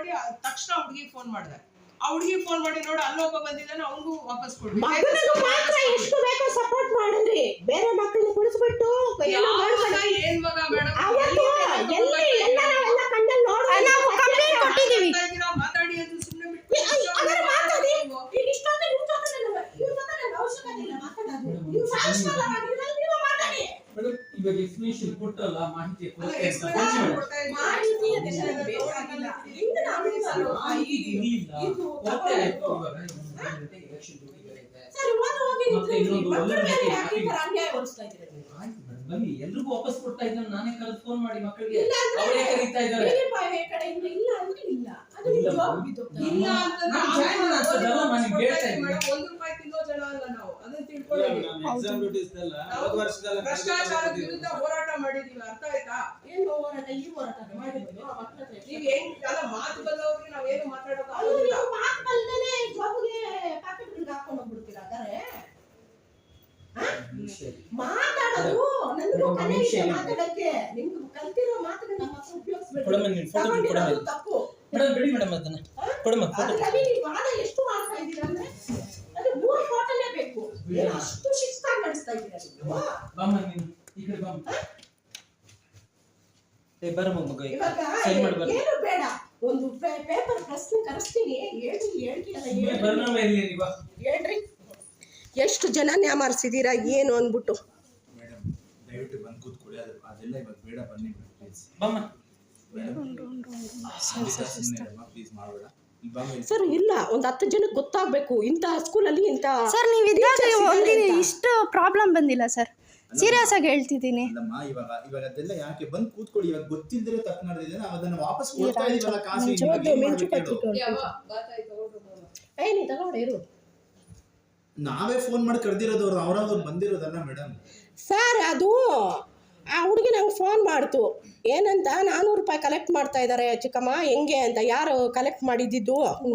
ಮಾಡಿ ತಕ್ಷಣ ಹುಡುಗಿ ಫೋನ್ ಮಾಡಿದೆ. ಆ ಹುಡುಗಿ ಫೋನ್ ಮಾಡಿ ನೋಡು ಅಲ್ಲೊಬ್ಬ ಬಂದಿದ್ದಾನೆ ಅವನಿಗೂ ವಾಪಸ್ ಕೊಡ್ಬೇಕು. ಎಷ್ಟು ಬೇಕೋ ಸಪೋರ್ಟ್ ಮಾಡಿದ್ರಿ, ಬೇರೆ ಮಕ್ಕಳನ್ನ ಕುಡಿಸ್ಬಿಟ್ಟು ಏನ್ ಮಗ ಮೇಡಮ್ ಮಾತಾಡಿ ಅಂತ ಸುಮ್ಮನೆ ಬಿಟ್ಟು ಇವಾಗ ಎಕ್ಸ್ಪ್ಲೇಷನ್ ಕೊಟ್ಟಲ್ಲ ಮಾಹಿತಿ ಬನ್ನಿ ಎಲ್ರಿಗೂ ವಾಪಸ್ ಕೊಡ್ತಾ ಇದ್ದಾರೆ. ನಾನೇ ಕರೆದು ಫೋನ್ ಮಾಡಿ ಮಕ್ಕಳಿಗೆ ಅವರೇ ಕರೀತಾ ಇದ್ದಾರೆ. ₹1 ತಿನ್ನೋ ಜನ ಅಲ್ಲ ನಾವು, ಅದನ್ನ ತಿಳ್ಕೊಳ್ಳಿ. ಭ್ರಷ್ಟಾಚಾರದ ವಿರುದ್ಧ ಹೋರಾಟ ಮಾಡಿದೀವಿ, ಅರ್ಥ ಆಯ್ತಾ? ಏನು ಹೋರಾಟ? ಈ ಹೋರಾಟ ಮಾಡಿದ್ರು ನೀವ್ ಹೆಂಗ್ ಮಾತು ಬಂದವ್ರಿಗೆ ನಾವೇನು ಮಾತಾಡೋಕೆ ಆಗೋದಿಲ್ಲ. ಮಾತು ಬಲ್ದೇನೆ ಜಾಬ್ಗೆ ಪ್ಯಾಕೆಟ್ಗಳಿಗೆ ಹಾಕೊಂಡು ಹೋಗ್ಬಿಡ್ತೀರಾ? ಮಾತಾಡೋದು ನನ್ನ ಕನೆಕ್ಷ ಮಾತಾಡಕ್ಕೆ ನಿಮ್ಗೆ ಕಲ್ತಿರೋ ಮಾತನ್ನ ನಮ್ಮ ಹತ್ರ ಉಪಯೋಗಿಸಬೇಕು. ತಪ್ಪು ಮೇಡಮ್ ಬಿಡಿ ಮೇಡಮ್ ಅದನ್ನ ಕೊಡಮ್ಮ ಫೋಟೋ. ನೀವು ವಾದ ಎಷ್ಟು ಮಾಡ್ತಾ ಇದ್ದೀರಾ ಅಂದ್ರೆ ಅದು 3 ಫೋಟೋನೇ ಬೇಕು. ಅಷ್ಟು ಶಿಸ್ತಾಗಿ ನಡೆಸ್ತಾ ಇದ್ದೀರಾ ನೀವು. ಬಾಮ್ಮ ನೀನು ಈ ಕಡೆ ಬಾಮ್ಮ. ಬರಮ್ಮ ಮಗ ಇವಾಗ ಏನು ಬೇಡ, ಒಂದು ಪೇಪರ್ ಪ್ರಶ್ನೆ ಕರೆಸ್ತೀನಿ. ಹೇಳ್ರಿ ಬರ್ನಮ್ಮ ಇಲ್ಲಿ ನೀವು ಹೇಳ್ರಿ ಎಷ್ಟು ಜನ ನ್ಯಾಮಾರಿಸಿದೀರಾ ಏನು ಅಂದ್ಬಿಟ್ಟು. ಮೇಡಮ್ ದಯವಿಟ್ಟು ಬಂದು ಕೂತ್ಕೊಳ್ಳಿ. ಅದೆಲ್ಲ ಇವಾಗ ಬೇಡ, ಬನ್ನಿ ಪ್ಲೀಸ್. ಬಾಮ್ಮ ಸರ್ ಇಲ್ಲ, ಒಂದು 10 ಜನಕ್ಕೆ ಗೊತ್ತಾಗಬೇಕು ಇಂಥ ಸ್ಕೂಲಲ್ಲಿ ಇಂಥ. ಸರ್ ನೀವು ಇದ್ದಾಗ ಒಂದಿನ ಇಷ್ಟು ಪ್ರಾಬ್ಲಮ್ ಬಂದಿಲ್ಲ ಸರ್, ಸೀರಿಯಸ್ ಆಗಿ ಹೇಳ್ತಿದ್ದೀನಿ. ಇವಾಗ ಅದೆಲ್ಲ ಯಾಕೆ ಬಂದು ಕೂತ್ಕೊಳ್ಳಿ. ಇವಾಗ ಗೊತ್ತಿಲ್ಲದೆ ತಪ್ಪು ನಡೆದಿದೆ, ನಾವು ಅದನ್ನ ವಾಪಸ್ ಕೊಡ್ತಾ ಇದೀವಲ್ಲ ಕಾಸು. ನೀ ತಗೊಂಡಿರು. ನಾವೇ ಫೋನ್ ಮಾಡಿ ಕರೆದಿರೋದು, ಅವ್ರವ್ರು ಬಂದಿರೋದಲ್ಲ ಮೇಡಮ್. ಸರ್ ಅದು ಆ ಹುಡುಗಿ ನಂಗೆ ಫೋನ್ ಮಾಡ್ತು, ಏನಂತ ₹400 ಕಲೆಕ್ಟ್ ಮಾಡ್ತಾ ಇದ್ದಾರೆ ಚಿಕ್ಕಮ್ಮ, ಹೆಂಗೆ ಅಂತ. ಯಾರು ಕಲೆಕ್ಟ್ ಮಾಡಿದ್ದು? 5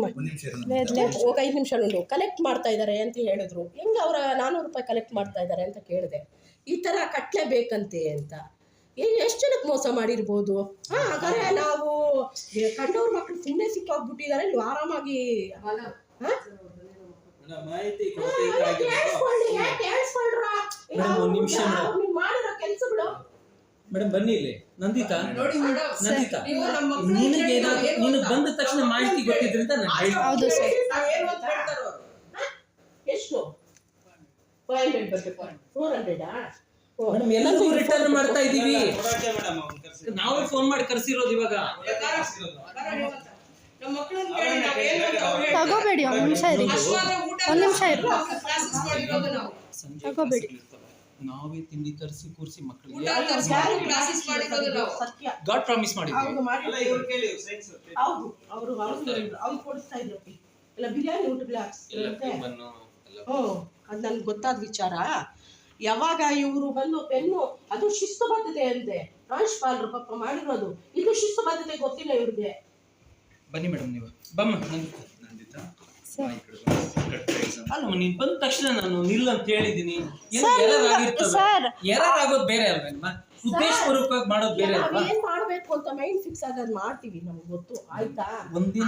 ನಿಮಿಷ ಉಂಟು. ಕಲೆಕ್ಟ್ ಮಾಡ್ತಾ ಇದ್ದಾರೆ ಅಂತ ಹೇಳಿದ್ರು. ಹೆಂಗೆ ಅವರ ₹400 ಕಲೆಕ್ಟ್ ಮಾಡ್ತಾ ಇದ್ದಾರೆ ಅಂತ ಕೇಳಿದೆ. ಈ ಥರ ಕಟ್ಟಲೇಬೇಕಂತೆ ಅಂತ. ಎಷ್ಟು ಜನಕ್ಕೆ ಮೋಸ ಮಾಡಿರ್ಬೋದು? ಹಾಗಾದ್ರೆ ನಾವು ಕಂಡವ್ರ ಮಕ್ಕಳು ಸುಮ್ಮನೆ ಸಿಕ್ಕೋಗ್ಬಿಟ್ಟಿದ್ದಾರೆ. ನೀವು ಆರಾಮಾಗಿ ಮಾಡಿರೋ ಕೆಲಸಗಳು. ಮೇಡಮ್ ಬನ್ನಿ ಇಲ್ಲಿ. ನಂದಿತಾ ನಂದಿತಾ ನೀನು ಬಂದ ತಕ್ಷಣ ಮಾಹಿತಿ ಗೊತ್ತಿದ್ರಿಂದ ಹೌದು ಸರ್. ಎಷ್ಟು 500 400 ಮೇಡಮ್ ಎಲ್ಲರಿಗೂ ರಿಟರ್ನ್ ಮಾಡ್ತಾ ಇದೀವಿ. ನಾವೇ ಫೋನ್ ಮಾಡಿ ಕರ್ಸಿರೋದು. ಇವಾಗ ತಗೋಬೇಡಿ, ಒಂದು ನಿಮಿಷ ಇರಿ, ಒಂದು ನಿಮಿಷ ಇರಿ, ತಗೋಬೇಡಿ. ನಾವೇ ತಿಂಡಿ ತರಿಸಿ ಕೂರಿಸಿ ಮಕ್ಕಳಿಗೆ ಗಾಡ್ ಪ್ರಾಮಿಸ್ ಮಾಡಿದ್ವಿ. ಅವ್ರು ಕೊಡಿಸ್ತಾ ಇದ್ರು ಎಲ್ಲ ಬಿರಿಯಾನಿ ಊಟಗಳು ಅದು ನನ್ಗೆ ಗೊತ್ತಾದ ವಿಚಾರ. ಯಾವಾಗ ಇವರು ಬಂದು ಪೆನ್ನು, ಅದು ಶಿಸ್ತುಬದ್ಧತೆ ಅಂತೆ. ಪ್ರಾಂಶುಪಾಲರು ಪಾಪ ಮಾಡಿರೋದು ಇದು ಶಿಸ್ತುಬದ್ಧತೆ ಗೊತ್ತಿಲ್ಲ ಇವ್ರಿಗೆ. ಬನ್ನಿ ಮೇಡಮ್ ನೀವು ಬಮ್ಮ. ಅಲ್ಲ ನೀನ್ ಬಂದ ತಕ್ಷಣ ನಾನು ನಿಲ್ಲ ಅಂತ ಹೇಳಿದೀನಿ. ಎರರ್ ಆಗೋದು ಬೇರೆ ಅಲ್ವಾ, ಉದ್ದೇಶಪೂರ್ವಕವಾಗಿ ಮಾಡೋದು ಬೇರೆ ಅಲ್ವಾ. ಏನ್ ಮಾಡ್ಬೇಕು ಅಂತ ಮೈಂಡ್ ಫಿಕ್ಸ್ ಆಗೋದು ಮಾಡ್ತೀವಿ, ನಮ್ಗೆ ಗೊತ್ತು ಆಯ್ತಾ. ಒಂದಿನ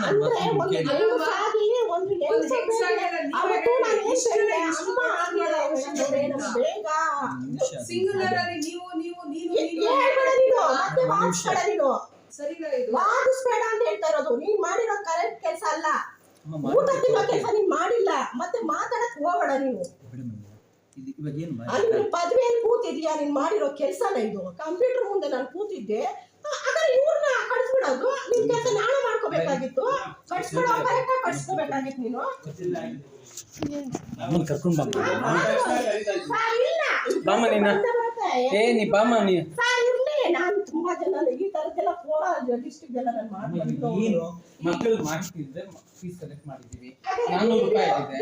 ವಾದಿಸ್ಬೇಡ ಅಂತ ಹೇಳ್ತಾ ಇರೋದು. ನೀನ್ ಮಾಡಿರೋ ಕರೆಕ್ಟ್ ಕೆಲಸ ಅಲ್ಲ, ಊಟ ತಿನ್ನೋ ಕೆಲಸ ನೀನ್ ಮಾಡಿಲ್ಲ. ಮತ್ತೆ ಮಾತಾಡಕ್ ಹೋಗಬೇಡ ನೀನು. ಅಲ್ಲಿ ಪದವಿಯಲ್ಲಿ ಕೂತಿದ್ಯಾ, ನೀನ್ ಮಾಡಿರೋ ಕೆಲಸನ ಇದು. ಕಂಪ್ಯೂಟರ್ ಮುಂದೆ ನಾನು ಕೂತಿದ್ದೆ, ಆದ್ರೆ ಇವ್ರನ್ನ ಕಳಿಸ್ಬಿಡೋದು. ನಿನ್ ಕೆಲಸ ನಾಳೆ ಮಾಡ್ಕೋಬೇಕಾಗಿತ್ತು. ಕಳ್ಸ್ಕೊಡೋ ಕರೆಕ್ಟ್ ಆಗಿ ಕಳ್ಸ್ಕೋಬೇಕಾಗಿತ್ತು ನೀನು. ಕರ್ಕೊಂಡ್ ಬಾಮ ನೀ ಬಾಮ ನೀ. ನಾನು ತುಂಬಾ ಜನ ಈ ತರದ್ದೆಲ್ಲ ಡಿಸ್ಟ್ರಿಕ್ಟ್ ಎಲ್ಲ ನಾನು ಮಾಡ್ತೀನಿ. ಮಕ್ಕಳು ಮಾಹಿತಿ ಇದ್ರೆ ಫೀಸ್ ಕಲೆಕ್ಟ್ ಮಾಡಿದೀವಿ. ₹400 ಆಗಿದೆ.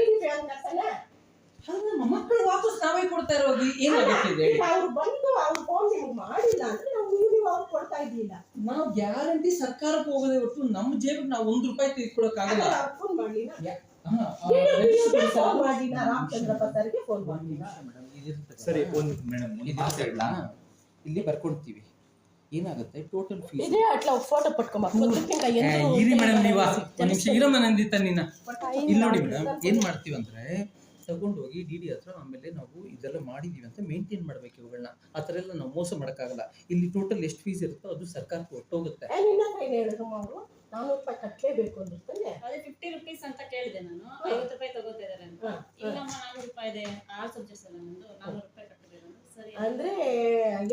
ಮಕ್ಕಳು ವಾಪಸ್ ನಾವೇ ಕೊಡ್ತಾ ಇರೋದು ಏನಾಗುತ್ತೆ? ಅವ್ರು ಬಂದು ಅವ್ರು ಫೋನ್ ಮಾಡಿಲ್ಲ ಅಂದ್ರೆ ನಾವು ಅವ್ರು ಕೊಡ್ತಾ ಇದ್ದಿಲ್ಲ. ನಾವು ಗ್ಯಾರಂಟಿ ಸರ್ಕಾರಕ್ಕೆ ಹೋಗೋದೇ ಹೊರತು ನಮ್ಮ ಜೇಬಿಗೆ ನಾವು ₹1 ತೆಗೆದುಕೊಳ್ಳೋಕ್ಕಾಗಲ್ಲ. ಫೋನ್ ಮಾಡಲಿಲ್ಲ, ರಾಮಚಂದ್ರಪ್ಪ ಸರ್ಗೆ ಫೋನ್ ಮಾಡಲಿಲ್ಲ. ಸರಿ ಮೇಡಮ್ ಇಲ್ಲಿ ಬರ್ಕೊಡ್ತೀವಿ. ಏನಾಗುತ್ತೆ ಟೋಟಲ್ ಫೀಸ್ ಇದೇ ಅಟ್లా ಫೋಟೋ ಪಟ್ಕೊಂಬ ಇರಿ ಮೇಡಮ್ ನೀವ ಒಂದ್ ನಿಮಿಷ ಇರಮ್ಮ ನಂದಿತ್ತ ನೀನ ಇಲ್ಲಿ ನೋಡಿ ಮೇಡಮ್ ಏನ್ ಮಾಡ್ತೀವಿ ಅಂದ್ರೆ ತಗೊಂಡೋಗಿ ಡಿ ಡಿ ಹತ್ರ ಆಮೇಲೆ ನಾವು ಇದೆಲ್ಲ ಮಾಡಿದೀವಿ ಅಂತ ಮೇಂಟೈನ್ ಮಾಡ್ಬೇಕು ಇವುಗಳನ್ನ ಆ ಥರ ಎಲ್ಲ ನಾವು ಮೋಸ ಮಾಡೋಕ್ಕಾಗಲ್ಲ. ಇಲ್ಲಿ ಟೋಟಲ್ ಎಷ್ಟು ಫೀಸ್ ಇರುತ್ತೋ ಅದು ಸರ್ಕಾರಕ್ಕೆ ಒಟ್ಟೋಗುತ್ತೆ. ಅವರು 400 ರೂಪಾಯಿ ಕಟ್ಟಲೇಬೇಕು ಅಂದಿರ್ತಾನೆ. ಅದೇ 50 rupees ಅಂತ ಕೇಳಿದೆ ನಾನು. 50 ರೂಪಾಯಿ ತಗೋತಿದ್ದಾರೆ ಅಂತ. ಇಲ್ಲಮ್ಮ 400 ರೂಪಾಯಿ ಇದೆ. 6 ಸಬ್ಜೆಕ್ಟ್ಸ್ ಅಲ್ಲ ನಂದು 400 ರೂಪಾಯಿ ಕಟ್ಟಬೇಕು ಸರಿ ಅಂದ್ರೆ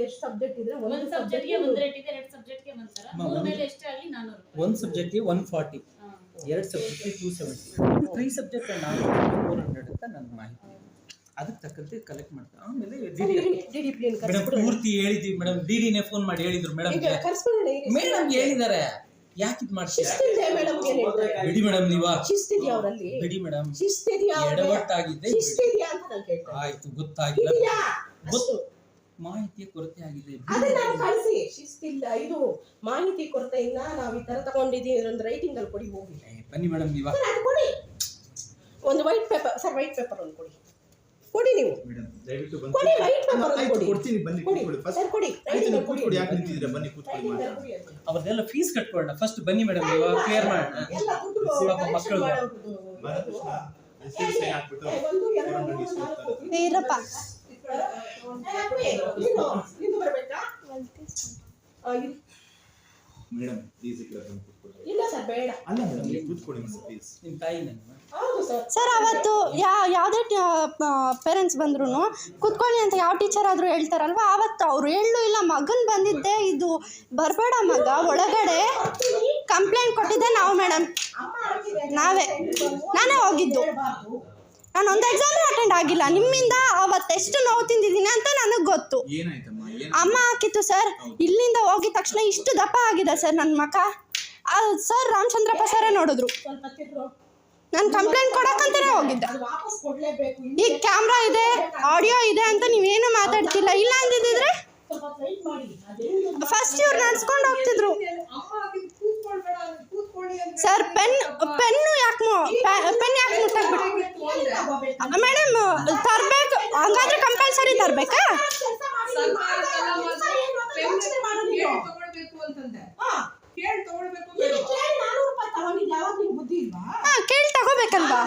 ಎಷ್ಟು ಸಬ್ಜೆಕ್ಟ್ ಇದ್ರೆ ಒಂದು ಸಬ್ಜೆಕ್ಟ್ಗೆ ಒಂದು ರೇಟ್ ಇದೆ, 2 ಸಬ್ಜೆಕ್ಟ್ಗೆ ಒಂಥರ, ಮೂರು ಮೇಲೆ ಎಷ್ಟೇ ಆಗಲಿ 400 ರೂಪಾಯಿ. ಒಂದು ಸಬ್ಜೆಕ್ಟ್ಗೆ 140, 2 ಸಬ್ಜೆಕ್ಟ್ಗೆ 270, 3 ಸಬ್ಜೆಕ್ಟ್ 400 ಅಂತ ನನ್ನ ಮಾಹಿತಿ. ಅದಕ್ಕೆ ತಕ್ಕಂತೆ ಕಲೆಕ್ಟ್ ಮಾಡ್ತಾರೆ. ಆಮೇಲೆ ಮೇಡಮ್ ಪೂರ್ತಿ ಹೇಳಿದ್ವಿ ಮೇಡಮ್, ಡಿಡಿನೇ ಫೋನ್ ಮಾಡಿ ಹೇಳಿದ್ರು ಮೇಡಮ್ ಹೇಳಿದ್ದಾರೆ ಯಾಕೆ ಇದು ಮಾಡ್ತೀರಾ ಬಿಡಿ ಮೇಡಮ್ ನೀವಾ ಶಿಸ್ತಿದ್ಯಾ ಅವರಲ್ಲಿ ಬಿಡಿ ಮೇಡಮ್ ಶಿಸ್ತಿದ್ಯಾ ಎಡವಟ್ಟಾಗಿದೆ ಶಿಸ್ತಿದ್ಯಾ ಅಂತ ನಾನು ಕೇಳ್ತೇನೆ. ಆಯ್ತು ಗೊತ್ತಾಗಿಲ್ಲ ಮಾಹಿತಿಯ ಕೊರತೆ ಆಗಿದೆ ಅದನ್ನ ಕಳಿಸಿ. ಶಿಸ್ತಿಲ್ಲ ಇದು ಮಾಹಿತಿ ಕೊರತೆಯಿಂದ ನಾವು ಈ ತರ ತಗೊಂಡಿದ್ದೀವಿ ಒಂದು ರೈಟಿಂಗ್ ಅಲ್ಲಿ ಕೊಡಿ ಹೋಗಿ ಬನ್ನಿ ಮೇಡಮ್ ನೀವಾ ಅದು ಕೊಡಿ. ಒಂದು white paper sir, white paper ಒಂದು ಕೊಡಿ ಕೊಡಿ ನೀವು ಮೇಡಮ್ ದಯವಿಟ್ಟು ಬಂದು ಕೊಡಿ. ವೈಟ್ ಪೇಪರ್ ಒಂದು ಕೊಡಿ ಕೊಡ್ತೀನಿ ಬನ್ನಿ ಕೂತ್ಕೊಳ್ಳಿ ಫಸ್ಟ್ ಸರ್ ಕೊಡಿ. ಆಯ್ತು ಕೂತ್ಕೊಳ್ಳಿ ಯಾಕೆ ನಿಂತಿದ್ದೀರಾ ಬನ್ನಿ ಕೂತ್ಕೊಳ್ಳಿ ಮಾತಾಡಿ ಅವ್ರದ್ದೆಲ್ಲ ಫೀಸ್ ಕಟ್ಕೊಳ್ಳೋಣ ಫಸ್ಟ್ ಬನ್ನಿ ಮೇಡಮ್ ನೀವು ಕ್ಲಿಯರ್ ಮಾಡೋಣ ಎಲ್ಲ ದುಡ್ಡು ಮಕ್ಕಳು ಬಾಲಕೃಷ್ಣ ಹೆಸರು ಸೈ ಹಾಕ್ಬಿಟ್ಟು ಒಂದು ಎರಡು ಮೂರು ನಾಲ್ಕು ಇರಪ್ಪ ನಿಂದು ಬರಬೇಕಾ? ಮೇಡಮ್ ಪ್ಲೀಸ್ ಈ ಕಡೆ ಬಂದು ಕೂತ್ಕೊಳ್ಳಿ. ಇಲ್ಲ ಸರ್ ಬೇಡ. ಅಲ್ಲ ಮೇಡಮ್ ನೀವು ಕೂತ್ಕೊಳ್ಳಿ ಪ್ಲೀಸ್. ನಿಮ್ಮ ತಾಯಿ ನನ್ನ ಹೌದು ಸರ್. ಸರ್ ಅವತ್ತು ಯಾವುದೇ ಪೇರೆಂಟ್ಸ್ ಬಂದ್ರು ಕುತ್ಕೊಳ್ಳಿ ಅಂತ ಯಾವ ಟೀಚರ್ ಆದರೂ ಹೇಳ್ತಾರಲ್ವ, ಅವತ್ತು ಅವ್ರು ಹೇಳೂ ಇಲ್ಲ. ಮಗನ್ ಬಂದಿದ್ದೆ ಇದು ಬರಬೇಡ ಮಗ ಒಳಗಡೆ ಕಂಪ್ಲೇಂಟ್ ಕೊಟ್ಟಿದ್ದೆ ನಾವು ಮೇಡಮ್, ನಾನೇ ಹೋಗಿದ್ದು. ನಾನು ಒಂದು ಎಕ್ಸಾಮ್ ಅಟೆಂಡ್ ಆಗಿಲ್ಲ ನಿಮ್ಮಿಂದ. ಅವತ್ತೆಷ್ಟು ನೋವು ತಿಂದಿದ್ದೀನಿ ಅಂತ ನನಗೆ ಗೊತ್ತು. ಅಮ್ಮ ಹಾಕಿತ್ತು ಸರ್. ಇಲ್ಲಿಂದ ಹೋಗಿದ ತಕ್ಷಣ ಇಷ್ಟು ದಪ್ಪ ಆಗಿದೆ ಸರ್ ನನ್ನ ಮಕ. ಸರ್ ರಾಮಚಂದ್ರಪ್ಪ ಸರೇ ನೋಡಿದ್ರು. ನಾನು ಕಂಪ್ಲೇಂಟ್ ಕೊಡಕ್ಕಂತಾನೆ ಹೋಗಿದ್ದೆ. ಈಗ ಕ್ಯಾಮ್ರಾ ಇದೆ, ಆಡಿಯೋ ಇದೆ ಅಂತ ನೀವೇನು ಮಾತಾಡ್ತಿಲ್ಲ. ಇಲ್ಲ ಅಂದಿದ್ರೆ ಫಸ್ಟ್ ಇವ್ರು ನಡ್ಸ್ಕೊಂಡು ಹೋಗ್ತಿದ್ರು ಸರ್. ಪೆನ್ನು ಯಾಕೆ ಮುಟ್ಟಾಕ್ಬಿಟ್ಟು ಮೇಡಮ್ ತರಬೇಕು. ಹಂಗಾದ್ರೆ ಕಂಪಲ್ಸರಿ ತರಬೇಕಾ? ಕೇಳಿ ತಗೋಬೇಕಲ್ವಾ?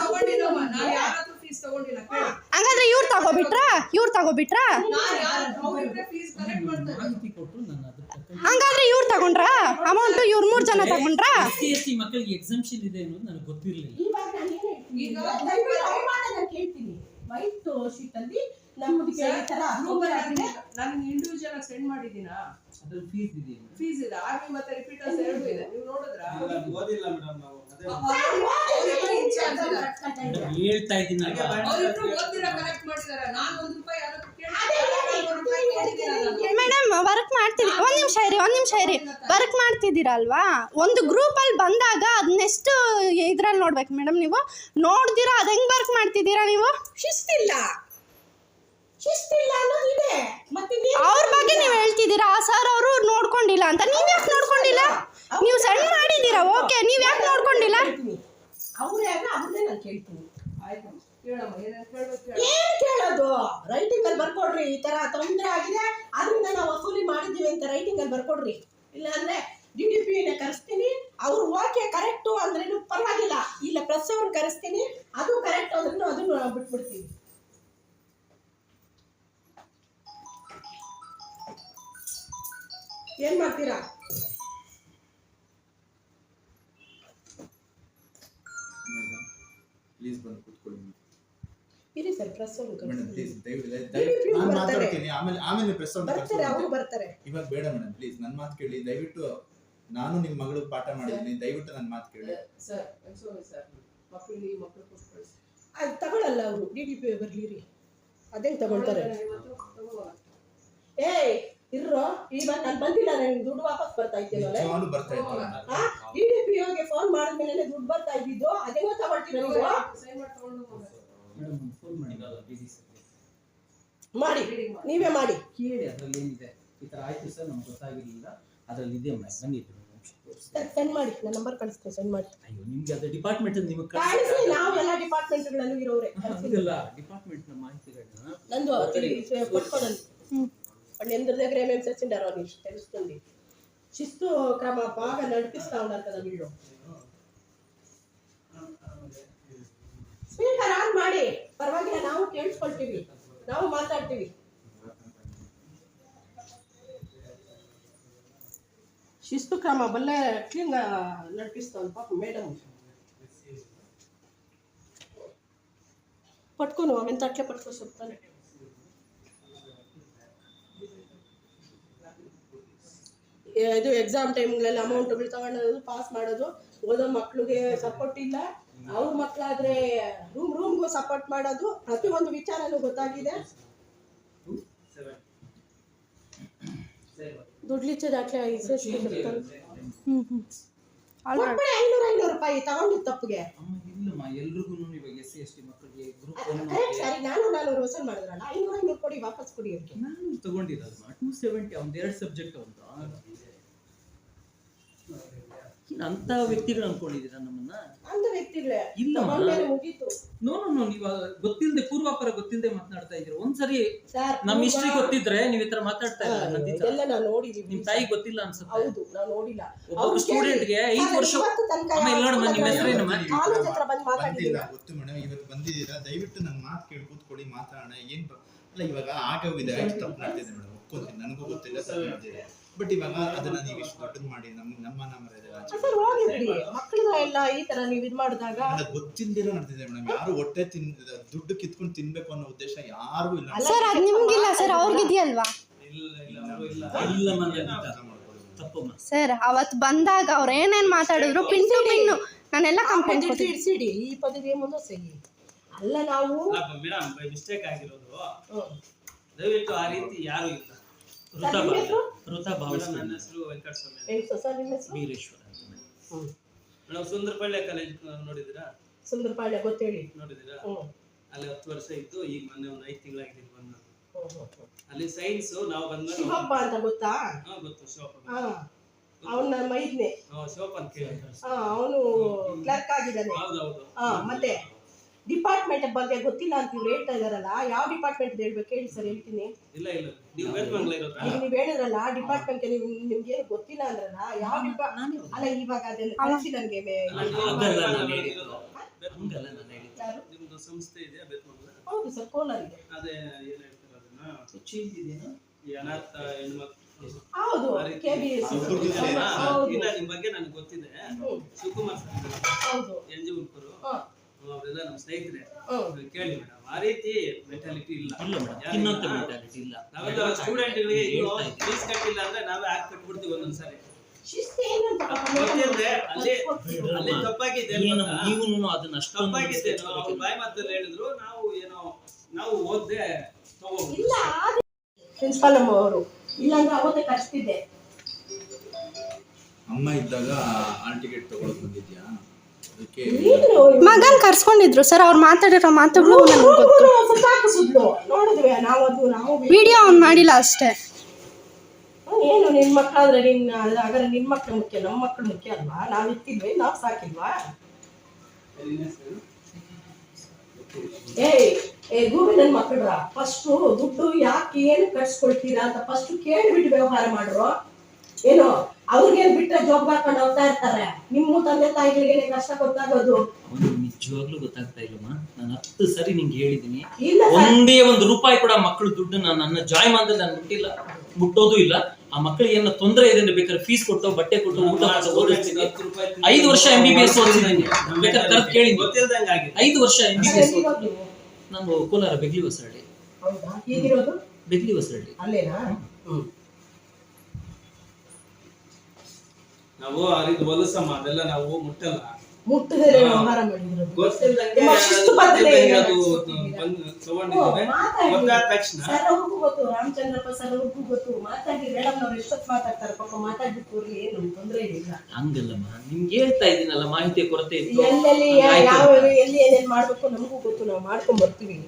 ಹಂಗಾದ್ರೆ ಇವ್ರು ತಗೋಬಿಟ್ರಾ ಮಾಹಿತಿ ಕೊಟ್ಟು ನನ್ನ ಹಂಗಾದ್ರೆ ಇವ್ರು ತಗೊಂಡ್ರಾ ಅಮೌಂಟ್? ಇವ್ರು 3 ಜನ ತಗೊಂಡ್ರಾ? SC ಮಕ್ಕಳಿಗೆ ಎಕ್ಸಾಮ್ಷನ್ ಇದೆ ಅನ್ನೋದು ನನಗೆ ಗೊತ್ತಿರಲಿಲ್ಲ. ವೈಟ್ ಶೀಟ್ ಅಲ್ಲಿ ನಮ್ದು ನಾನು ಇಂಡಿವಿಜುವಲ್ ಆಗಿ ಸೆಂಡ್ ಮಾಡಿದ್ದೀನಾ? ಅದ್ರಲ್ಲಿ ಫೀಸ್ ಇದೆ. ಫೀಸ್ ಇದೆ, ಆರ್ಮಿ ಮತ್ತೆ ರಿಪೀಟರ್ಸ್ ಎರಡು ಇದೆ. ನೀವು ನೋಡಿದ್ರಾ? ಓದಿಲ್ಲ ಮೇಡಮ್ ನಾವು. ಹೇಳ್ತಾ ಇದ್ದೀನಿ ಅವರಿಬ್ರು ಓದಿರಾ ಕರೆಕ್ಟ್ ಮಾಡಿದಾರ. ನಾನು 1 ರೂಪಾಯಿ ಯಾರಕ್ಕೂ ಕೇಳಿಲ್ಲ. ಮೇಡಮ್ ವರ್ಕ್ ಮಾಡ್ತಿದ್ದೀವಿ. ಒಂದ್ ನಿಮಿಷ ಇರಿ ವರ್ಕ್ ಮಾಡ್ತಿದ್ದೀರಲ್ವಾ? ಒಂದು ಗ್ರೂಪ್ ಅಲ್ಲಿ ಬಂದಾಗ ಅದನ್ನೆಷ್ಟು ಇದ್ರಲ್ಲಿ ನೋಡ್ಬೇಕು ಮೇಡಮ್. ನೀವು ನೋಡ್ದಿರಾ ಅದ್ ಹೆಂಗ್ ವರ್ಕ್ ಮಾಡ್ತಿದ್ದೀರಾ ನೀವು? ಶಿಸ್ತಿಲ್ಲ ಅನ್ನೋದಿದೆ. ಮತ್ತೆ ಅವ್ರ ಬಗ್ಗೆ ನೀವು ಹೇಳ್ತಿದ್ದೀರಾ ಸರ್ ಅವರು ನೋಡ್ಕೊಂಡಿಲ್ಲ ಅಂತ. ನೀವ್ ಯಾಕೆ ನೋಡ್ಕೊಂಡಿಲ್ಲ? ನೀವು ಸೆಂಡ್ ಮಾಡಿದ್ದೀರಾ ಓಕೆ, ನೀವ್ ಯಾಕೆ ನೋಡ್ಕೊಂಡಿಲ್ಲ? ಅವ್ರೇ ಅವ್ರನ್ನೇ ನಾನು ಕೇಳ್ತೀನಿ. ಆಯ್ತು ಕೇಳಮ್ಮ, ಏನ್ ಕೇಳೋದು? ರೈಟಿಂಗ್ ಅಲ್ಲಿ ಬರ್ಕೊಡ್ರಿ. ಈ ತರ ತೊಂದರೆ ಆಗಿದೆ ಅದರಿಂದ ನಾವು ವಸೂಲಿ ಮಾಡಿದೀವಿ ಅಂತ ರೈಟಿಂಗ್ ಅಲ್ಲಿ ಬರ್ಕೊಡ್ರಿ. ಇಲ್ಲ ಅಂದ್ರೆ DDP ಕರೆಸ್ತೀನಿ. ಅವ್ರು ಓಕೆ ಕರೆಕ್ಟು ಅಂದ್ರೇನು ಪರವಾಗಿಲ್ಲ. ಇಲ್ಲ ಪ್ರೆಸ್ ಅವ್ರನ್ನ ಕರೆಸ್ತೀನಿ, ಅದು ಕರೆಕ್ಟ್ ಅಂದ್ರೂ ಅದನ್ನು ಬಿಟ್ಬಿಡ್ತೀವಿ. ಏನ್ ಮಾಡ್ತೀರಾ? ಪ್ಲೀಸ್ ಬಂದು ಕೂತ್ಕೊಳ್ಳಿ ಇರಿ ಸರ್, ಪ್ರೆಸ್ ಮೇಡಮ್ ಪ್ಲೀಸ್ ದಯವಿಟ್ಟು ನಾನು ಮಾತಾಡ್ತೀನಿ. ಆಮೇಲೆ ಪ್ರೆಸ್ ಬರ್ತಾರೆ, ಅವರು ಬರ್ತಾರೆ. ಇವಾಗ ಬೇಡ ಮೇಡಮ್ ಪ್ಲೀಸ್ ನನ್ನ ಮಾತು ಕೇಳಿ ದಯವಿಟ್ಟು. ನಾನು ನಿಮ್ಮ ಮಗಳು ಪಾಠ ಮಾಡಿದ್ದೀನಿ, ದಯವಿಟ್ಟು ನನ್ನ ಮಾತು ಕೇಳಿ ಸರ್. ಸರ್ ಮಕ್ಕಳು ಕೊಟ್ಟು ಅದು ತಗೊಳ್ಳಲ್ಲ ಅವರು. DDP ಬರ್ಲಿರಿ, ಅದೇನ್ ತಗೊಳ್ತಾರೆ? ಏಯ್ ಇರ್ರೋ, ಇವಾಗ ನಾನು ಬಂದಿಲ್ಲ, ನನಗೆ ದುಡ್ಡು ವಾಪಸ್ ಬರ್ತಾ ಇದ್ದೇನಲ್ಲ. ಬರ್ತಾ ಇದ್ದೀನಿ. DDP ಗೆ ಫೋನ್ ಮಾಡಿದ್ಮೇಲೆ ದುಡ್ಡು ಬರ್ತಾ ಇದ್ದಿದ್ದು ಅದೇನೋ ತಗೊಳ್ತೀರ ನೀವು? ಮೇಡಮ್ ಫೋನ್ ಮಾಡಿ, ನೀವೇ ಮಾಡಿ. ಕೇಳಿ ಅದ್ರಲ್ಲಿ ಏನಿದೆ. ಈ ತರ ಆಯ್ತು ಸರ್ ನಮ್ಗೆ ಗೊತ್ತಾಗಿರ್ಲಿಲ್ಲ, ಅದ್ರಲ್ಲಿ ಇದೆ ಬನ್ನಿ ಸೆಂಡ್ ಮಾಡಿ, ನನ್ನ ನಂಬರ್ ಕಳಿಸ್ತೀನಿ, ಸೆಂಡ್ ಮಾಡಿ. ಅಯ್ಯೋ ನಿಮ್ಗೆ ಅದು ಡಿಪಾರ್ಟ್ಮೆಂಟ್ ನಿಮಗೆ ಕಳಿಸಿ. ನಾವು ಎಲ್ಲ ಡಿಪಾರ್ಟ್ಮೆಂಟ್ಗಳಲ್ಲೂ ಇರೋರೆ. ಡಿಪಾರ್ಟ್ಮೆಂಟ್ ನ ಮಾಹಿತಿಗಳನ್ನ ನಂದು పట్టుకోనండి 12 దగ్గర ఏమేమి తెచ్చిండారో నీకు తెలుస్తుంది. ಶಿಸ್ತು ಕ್ರಮ ಬಾಗ ನಡಿಪಿಸ್ತಾ ಉಂಟಂತ ವೀಳು. ಸ್ಪೀಕರ್ ಆನ್ ಮಾಡಿ, ಪರವಾಗಿಲ್ಲ, ನಾವು ಕೇಳಿಸ್ಕೊಳ್ತೀವಿ, ನಾವು ಮಾತಾಡ್ತೀವಿ. ಶಿಸ್ತು ಕ್ರಮ ಬಲ್ಲೆ ಕ್ಲೀನ್ ನಡಿಪಿಸ್ತಾವಲ್ಲ ಪಾಪ ಮೇಡಮ್. ಪಟ್ಕೊನು ಆಮೇಲೆ ತಟ್ಲೆ ಪಟ್ಕೊ ಸ್ವಲ್ಪ. ಇದು ಎಕ್ಸಾಮ್ ಟೈಮ್ಗಳಲ್ಲಿ ಅಮೌಂಟ್ಗಳು ತಗೊಳ್ಳೋದು, ಪಾಸ್ ಮಾಡೋದು, ಓದೋ ಮಕ್ಳಿಗೆ ಸಪೋರ್ಟ್ ಇಲ್ಲ. ಅವ್ರ ಮಕ್ಕಳಾದ್ರೆ ರೂಮ್ಗೂ ಸಪೋರ್ಟ್ ಮಾಡೋದು, ಪ್ರತಿಯೊಂದು ವಿಚಾರನೂ ಗೊತ್ತಾಗಿದೆ. ದುಡ್ಲಿಚ್ಚೆ ದಾಟ್ಲೆ 500 ರೂಪಾಯಿ ತಗೊಂಡಿದ್ದು ತಪ್ಪಿಗೆ. ಇಲ್ಲಮ್ಮ, ಎಲ್ರಿಗೂ ಇವಾಗ SC/ST ಮಕ್ಕಳಿಗೆ ಗ್ರೂಪ್ ಸರಿ, 400 ವಸೂಲ್ ಮಾಡಿದ್ರಲ್ಲ, 500 ಕೊಡಿ, ವಾಪಸ್ ಕೊಡಿ ಅವ್ರಿಗೆ. ನಾನು ತಗೊಂಡಿದ್ದಲ್ಮ 270 ಅವ್ನು 2 ಸಬ್ಜೆಕ್ಟ್ ಅಂತ. ಅಂತ ವ್ಯಕ್ತಿಗಳು ಅನ್ಕೊಂಡಿದ್ದೀರಾ ನಮ್ಮನ್ನ? ಅಂತ ವ್ಯಕ್ತಿಗಳೇ ಇಲ್ಲಮ್ಮ, ಮುಗೀತು. ನೋ ನೀವ್ ಗೊತ್ತಿಲ್ಲದೆ ಪೂರ್ವಾಪರ ಗೊತ್ತಿಲ್ಲದೆ ಮಾತನಾಡ್ತಾ ಇದ್ದೀರಾ. ಒಂದ್ಸರಿ ಸರ್, ನಮ್ ಹಿಸ್ಟ್ರಿ ಗೊತ್ತಿದ್ರೆ ನೀವ್ ಈ ತರ ಮಾತಾಡ್ತಾ ಇಲ್ಲ. ಇದೆಲ್ಲ ನಾನು ನೋಡಿದೀನಿ. ನಿಮ್ ತಾಯಿಗೆ ಗೊತ್ತಿಲ್ಲ ಅನ್ಸುತ್ತೆ. ಹೌದು, ನಾನು ನೋಡಿಲ್ಲ. ಒಬ್ಬ ಸ್ಟೂಡೆಂಟ್ಗೆ 5 ವರ್ಷ ಅಮ್ಮ ಇಲ್ಲ ನೋಡಮ್ಮ, ನಿಮ್ಮ ಹೆಸರೇನಮ್ಮ? ಕಾಲೇಜ್ ಹತ್ರ ಬಂದು ಮಾತಾಡಿಲ್ಲ. ಗೊತ್ತು ಮೇಡಮ್, ಇವತ್ತು ಬಂದಿದ್ದೀರಾ, ದಯವಿಟ್ಟು ನನ್ನ ಮಾತು ಕೇಳಿ ಕೂತ್ಕೊಳ್ಳಿ, ಮಾತಾಡೋಣ. ಅಲ್ಲ ಇವಾಗ ಆಗೋಗಿದೆ, ಆಯ್ತು, ತಪ್ಪು ಮಾಡ್ತಿದ್ದೆ ಮೇಡಮ್, ಒಪ್ಕೋತೀನಿ, ನನಗೂ ಗೊತ್ತಿಲ್ಲ, ತಪ್ಪು ಮಾಡ್ತಿದ್ದೆ. ಬಟ್ ಇವಾಗ ಅದನ್ನ ನೀವು ಇಷ್ಟು ದೊಡ್ಡದು ಮಾಡಿ ನಮ್ಮ ಸರ್ ಹೋಗಿದ್ರಿ ಮಕ್ಕಳಿಗೆ ಎಲ್ಲ ಈ ತರ ನೀವು ಇದು ಮಾಡಿದಾಗ ಗೊತ್ತಿಲ್ದಿರೋ ನಡೆದಿದೆ ಮೇಡಮ್. ಯಾರು ಹೊಟ್ಟೆ ದುಡ್ಡು ಕಿತ್ಕೊಂಡು ತಿನ್ಬೇಕು ಅನ್ನೋ ಉದ್ದೇಶ ಯಾರಿಗೂ ಇಲ್ಲ ಸರ್. ಅದು ನಿಮ್ಗಿಲ್ಲ ಸರ್, ಅವ್ರಿಗಿದೆಯಲ್ವಾ? ಸರ್ ಅವತ್ತು ಬಂದಾಗ ಅವ್ರು ಏನೇನ್ ಮಾತಾಡಿದ್ರು ಪಿನ್ ಟು ಪಿನ್ನು ನಾನೆಲ್ಲ ಕಂಪ್ಲೇಂಟ್ ಇಡ್ಸಿಡಿ. ಈ ಪದವಿ ಮುಂದೆ ಸಹಿ ಅಲ್ಲ, ನಾವು ಮೇಡಮ್ ಬೈ ಮಿಸ್ಟೇಕ್ ಆಗಿರೋದು, ದಯವಿಟ್ಟು ಆ ರೀತಿ ಯಾರು ಇಲ್ಲ. ಋತಾ ಭಾವಿಸ್ತಾರೆ. ನನ್ನ ಹೆಸರು ವೆಂಕಟಸ್ವಾಮಿ ವೀರೇಶ್ವರ. ಮೇಡಮ್ ಸುಂದರಪಾಳ್ಯ ಕಾಲೇಜ್ ನೋಡಿದಿರಾ? ಸುಂದರಪಾಳ್ಯ ಗೊತ್ತೇಳಿ ನೋಡಿದಿರಾ? ಅಲ್ಲಿ 10 ವರ್ಷ ಇದ್ದು, ಈಗ ಮೊನ್ನೆ ಒಂದು 5 ತಿಂಗಳಾಗಿದೆ ಬಂದ. ಅಲ್ಲಿ ಸೈನ್ಸ್ ನಾವು ಬಂದ ಶಿವಪ್ಪ ಅಂತ ಗೊತ್ತಾ? ಗೊತ್ತು, ಶಿವಪ್ಪ. ಅವನ ಮೈದ್ನೆ ಶಿವಪ್ಪ ಅಂತ ಕೇಳಿ. ಅವನು ಕ್ಲರ್ಕ್ ಆಗಿದ್ದಾನೆ. ಹೌದೌದು. ಮತ್ತೆ ಡಿಪಾರ್ಟ್ಮೆಂಟ್ ಬಗ್ಗೆ ಗೊತ್ತಿಲ್ಲ ಅಂತ ಇವ್ರು ಹೇಳ್ತಾ ಇದಾರಲ್ಲ, ಯಾವ ಡಿಪಾರ್ಟ್ಮೆಂಟ್ ಹೇಳ್ಬೇಕು ಹೇಳಿ ಸರ್, ಹೇಳ್ತೀನಿ. ಇಲ್ಲ ನೀವು ಬೇಲ್ಮಂಗ್ಲ ಇರೋದಾ? ನೀವು ಹೇಳಿದ್ರಲ್ಲ ಡಿಪಾರ್ಟ್ಮೆಂಟ್ ನಿಮ್ಗೆ ಏನು ಗೊತ್ತಿಲ್ಲ ಅಂದ್ರಲ್ಲ, ಯಾವ ಡಿಪಾರ್ಟ್ಮೆಂಟ್ ಅಲ್ಲ, ಇವಾಗ ಅದನ್ನ ಕಳಿಸಿ ನನಗೆ. ನಿಮ್ದು ಸಂಸ್ಥೆ ಇದೆಯಾ ಬೇಲ್ಮಂಗ್ಲ? ಹೌದು ಸರ್, ಕೋಲಾರ ಇದೆ. ಅದೇ ಏನ್ ಹೇಳ್ತಾರೆ ಅದನ್ನ, ಈ ಅನಾಥ ಹೆಣ್ಮಕ್ಳು. ಹೌದು, KBS. ಇಲ್ಲ, ನಿಮ್ ಬಗ್ಗೆ ನನಗೆ ಗೊತ್ತಿದೆ. ಶಿವಕುಮಾರ್ ಸರ್, ಹೌದು, NG ಉಲ್ಕರು, ಅವರೆಲ್ಲ ನಮ್ಮ ಸ್ನೇಹಿತರೆ. ಕೇಳಿ ಮೇಡಮ್, ಆ ರೀತಿ ಮೆಂಟಾಲಿಟಿ ಇಲ್ಲ. ನಾವೆಲ್ಲ ಸ್ಟೂಡೆಂಟ್ಗಳಿಗೆ ಫೀಸ್ ಕಟ್ಟಿಲ್ಲ ಅಂದ್ರೆ ನಾವೇ ಹಾಕಿ ಕಟ್ಬಿಡ್ತೀವಿ ಒಂದೊಂದ್ಸರಿ. ಅಲ್ಲಿ ತಪ್ಪಾಗಿದೆ, ತಪ್ಪಾಗಿದೆ. ಅವ್ರು ಬಾಯಿ ಮಾತಲ್ಲಿ ಹೇಳಿದ್ರು, ನಾವು ಓದ್ದೆ ಇಲ್ಲ ಪ್ರಿನ್ಸಿಪಾಲ್ ಅವರು, ಇಲ್ಲಾಂದ್ರೆ ಅವತ್ತೇ ಕಳಿಸ್ತಿದ್ದೆ. ಅಮ್ಮ ಇದ್ದಾಗ ಆಲ್ ಟಿಕೆಟ್ ತಗೊಳಕ್ ಬಂದಿದ್ಯಾ? ಮಗನ್ ಕರ್ಸ್ಕೊಂಡಿದ್ರು ಸರ್. ಅವ್ರು ಮಾತಾಡಿರೋ ಮಾತುಗಳು ನನಗೆ ಗೊತ್ತು. ನೋಡಿದ್ವಿ ನಾವು, ವಿಡಿಯೋ ಆನ್ ಮಾಡಿಲ್ಲ ಅಷ್ಟೇ. ಏನು ನಿನ್ ಮಕ್ಕಳಾದ್ರೆ ಹಾಗಾದ್ರೆ ನಿನ್ ಮಕ್ಳು ಮುಖ್ಯ, ನಮ್ಮ ಮಕ್ಳು ಮುಖ್ಯ ಅಲ್ವಾ? ನಾವ್ ಇತ್ತಿದ್ವಿ, ನಾವ್ ಸಾಕಿಲ್ವಾ? ಗೂಬಿ ನನ್ ಮಕ್ಕಳ್ರ ಫಸ್ಟ್ ದುಡ್ಡು ಯಾಕೆ ಏನು ಕಟ್ಸ್ಕೊಳ್ತೀರಾ ಅಂತ ಫಸ್ಟ್ ಕೇಳ್ಬಿಟ್ಟು ವ್ಯವಹಾರ ಮಾಡ್ರು. ಏನು ಅವ್ರಿಗೇನ್ ಬಿಟ್ರೆ ಜಾಬ್ ಹಾಕೊಂಡು ಹೋಗ್ತಾ ಇರ್ತಾರೆ. ನಿಮ್ಮ ತಂದೆ ತಾಯಿಗಳಿಗೆ ಕಷ್ಟ ಗೊತ್ತಾಗೋದು ನಿಜವಾಗ್ಲೂ ಗೊತ್ತಾಗ್ತಾ ಇಲ್ಲಮ್ಮ. ನಾನು 10 ಸರಿ ನಿಂಗೆ ಹೇಳಿದೀನಿ, ಒಂದೇ ₹1 ಕೂಡ ಮಕ್ಕಳು ದುಡ್ಡು ನನ್ನ ಜಾಯಮಾನದಲ್ಲಿ ನಾನು ಮುಟ್ಟೋದು ಇಲ್ಲ. ಆ ಮಕ್ಕಳಿಗೆ ಏನೋ ತೊಂದರೆ ಇದೆ ಅಂದ್ರೆ ಬೇಕಾದ್ರೆ ಫೀಸ್ ಕೊಟ್ಟು, ಬಟ್ಟೆ ಕೊಟ್ಟು, ಊಟ ಕೊಟ್ಟು ಓದಿಸ್ತೀನಿ. 5 ವರ್ಷ MBBS ಓದಿದ್ದೀನಿ, ಬೇಕಾದ್ರೆ ಕರೆದು ಕೇಳಿ. 5 ವರ್ಷ MBBS ನಾನು ಕೋಲಾರ ಬೆಗ್ಲಿ ಹೊಸಳ್ಳಿ. ಬೆಗ್ಲಿ ಹೊಸಳ್ಳಿ ಅಲ್ಲೇನಾ? ನಾವು ಆ ರೀತಿ ಹೊಲಸಮ್ಮ, ಅದೆಲ್ಲ ನಾವು ಮುಟ್ಟಲ್ಲ. ಮುಟ್ಟಿದ್ರೆ ವ್ಯವಹಾರ ಮಾಡಿದ್ರು ಗೊತ್ತಿಲ್ಲದಂಗೆ ಗೊತ್ತಾದ ತಕ್ಷಣ ಸರ್ ಅವ್ರಿಗೂ ಗೊತ್ತು, ರಾಮಚಂದ್ರಪ್ಪ ಸರ್ ಅವ್ರಿಗೂ ಗೊತ್ತು. ಮಾತಾಡಿ ಮೇಡಮ್ ಅವ್ರು ಎಷ್ಟೊತ್ತು ಮಾತಾಡ್ತಾರೆ ಪಾಪ, ಮಾತಾಡ್ಬಿಟ್ಟು ಏನು ತೊಂದರೆ ಇಲ್ಲ. ಹಂಗಲ್ಲಮ್ಮ, ನಿಮ್ಗೆ ಹೇಳ್ತಾ ಇದೀನಲ್ಲ, ಮಾಹಿತಿ ಕೊರತೆ ಇತ್ತು. ಎಲ್ಲೆಲ್ಲಿ ಯಾವ ಎಲ್ಲಿ ಏನೇನ್ ಮಾಡ್ಬೇಕು ನಮಗೂ ಗೊತ್ತು, ನಾವು ಮಾಡ್ಕೊಂಡ್ ಬರ್ತೀವಿ.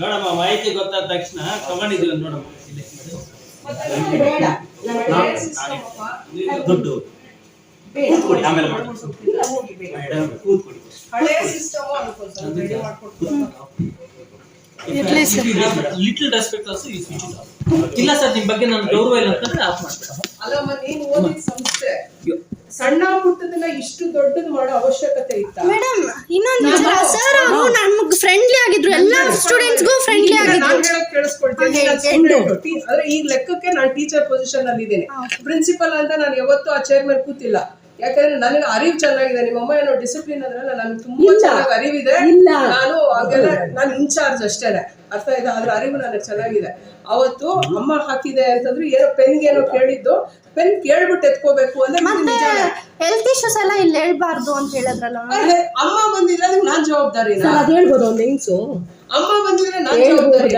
ನೋಡಮ್ಮ, ಮಾಹಿತಿ ಗೊತ್ತಾದ ತಕ್ಷಣ ತಗೊಂಡಿದ್ದೀವಿ ನೋಡಮ್ಮ. ದುಡ್ಡು ಆಮೇಲೆ ಹಳೆ system little respect also you switch it off. ಇಲ್ಲ ಸರ್ ನಿಮ್ಮ ಬಗ್ಗೆ ನಾನು ಗೌರವ ಇಲ್ಲ ಅಂತಂದ್ರೆ ಆಫ್ ಮಾಡ್ಬೇಡ. ಅಲ್ಲಮ್ಮ ನೀನು ಓದಿದ ಸಂಸ್ಥೆ ಸಣ್ಣ ಪುಟ್ಟದನ್ನ ಇಷ್ಟು ದೊಡ್ಡದು ಮಾಡೋ ಅವಶ್ಯಕತೆ ಇತ್ತ? ಮೇಡಮ್ ಇನ್ನೊಂದು ವಿಚಾರ, ಸರ್ ಅವರು ನಮ್ಗೆ ಫ್ರೆಂಡ್ಲಿ ಆಗಿದ್ರು, ಎಲ್ಲ ಸ್ಟೂಡೆಂಟ್ಸ್ಗೂ ಫ್ರೆಂಡ್ಲಿ ಆಗಿದ್ರು. ನಾನು ಹೇಳೋದು ಕೇಳಿಸ್ಕೊಳ್ತೀನಿ. ಅಂದ್ರೆ ಈ ಲೆಕ್ಕಕ್ಕೆ ನಾನು ಟೀಚರ್ ಪೊಸಿಷನ್ ಅಲ್ಲಿ ಇದ್ದೀನಿ. ಪ್ರಿನ್ಸಿಪಲ್ ಅಂತ ನಾನು ಯಾವತ್ತೂ ಆ ಚೇರ್ ಮೇಲೆ ಕೂತಿಲ್ಲ. ಯಾಕಂದ್ರೆ ನನಗೆ ಅರಿವು ಚೆನ್ನಾಗಿದೆ. ನಿಮ್ಮಮ್ಮ ಏನೋ ಡಿಸಿಪ್ಲಿನ್ ಅಂದ್ರೆ ನನಗೆ ತುಂಬಾ ಚೆನ್ನಾಗಿ ಅರಿವಿದೆ. ನಾನು ಹಾಗೆಲ್ಲ ನಾನು ಇನ್ಚಾರ್ಜ್ ಅಷ್ಟೇನೆ, ಅರ್ಥ ಇದೆ. ಅದ್ರ ಅರಿವು ನನಗೆ ಚೆನ್ನಾಗಿದೆ. ಅವತ್ತು ಅಮ್ಮ ಹಾಕಿದೆ ಅಂತಂದ್ರೆ ಏನೋ ಪೆನ್ಗೆ ಏನೋ ಕೇಳಿದ್ದು, ಪೆನ್ ಕೇಳ್ಬಿಟ್ಟು ಎತ್ಕೋಬೇಕು ಅಂದ್ರೆ ಹೆಲ್ತ್ ಇಶ್ಯೂಸ್ ಎಲ್ಲ ಇಲ್ಲಿ ಹೇಳ್ಬಾರ್ದು ಅಂತ ಹೇಳಿದ್ರಲ್ಲ. ಅಮ್ಮ ಬಂದಿದ್ರೆ ಅದಕ್ಕೆ ನಾನ್ ಜವಾಬ್ದಾರಿ. ಅದ್ ಹೇಳ್ಬೋದು ಒಂದು ಹೆಂಗ್ಸು. ಅಮ್ಮ ಬಂದಿದ್ರೆ ನಾನ್ ಜವಾಬ್ದಾರಿ.